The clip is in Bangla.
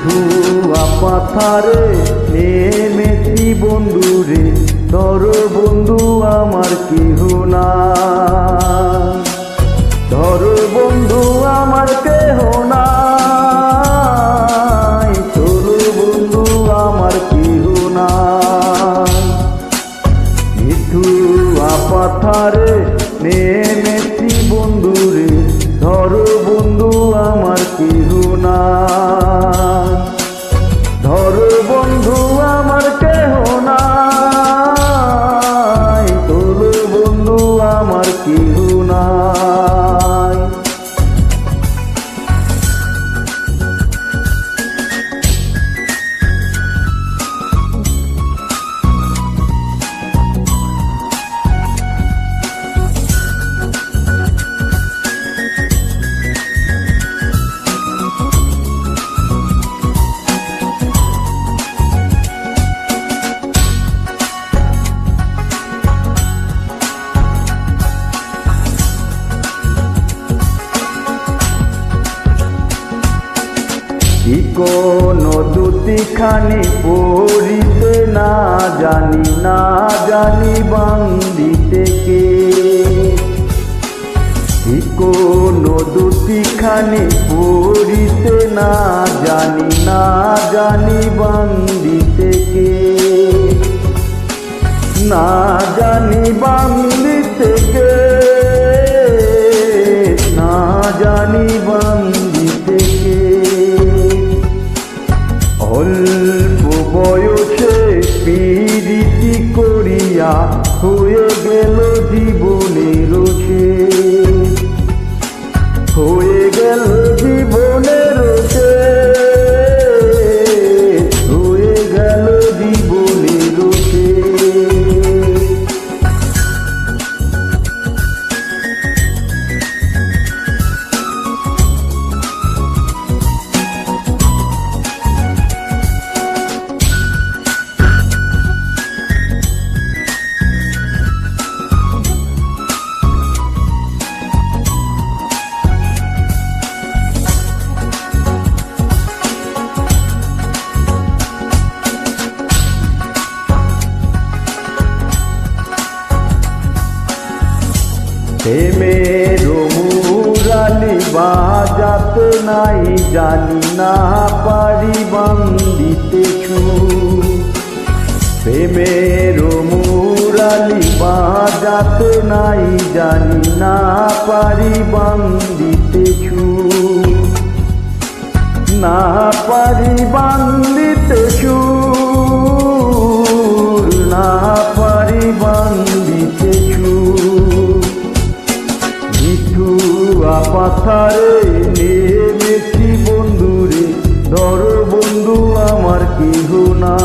ধুয়া পাথারে নেমেছি বন্ধুরে, ধর বন্ধু আমার কেহ না, ধর বন্ধু আমার কেহ নাই, তোর বন্ধু আমার কেহ নাই। ধুয়া পাথারে নেমেছি বন্ধুরে, ধর বন্ধু আমার কেহ না, ধর বন্ধু আমার কেহ নাই, তোর বন্ধু আমার কেহ নাই। কোন দুটিখানি পড়িতে না জানি, না জানি বান্দিতে কে, কোন দুটিখানি পড়িতে না জানি, না জানি বান্দিতে কে, না জানি বান্দিতে কে, না জানি বান্দিতে কে। অল্প বয়সে পীড়িতি করিয়া হয়ে গেল জীবনের শেষ, হয়ে গেল জীবনের শেষ, হয়ে গেল জীবনের শেষ। প্রেমের মুরালি বাজাত নাই জানি, না পারি বান্দিতে সুর, প্রেমের মুরালি বাজাত নাই জানি, না পারি বান্দিতে সুর, না পারি বান্দিতে সুর, না পারি বান্দিতে সুর। ধুয়া পাথারে নেমেছি বন্ধুরে, ধর বন্ধু আমার কেহ না।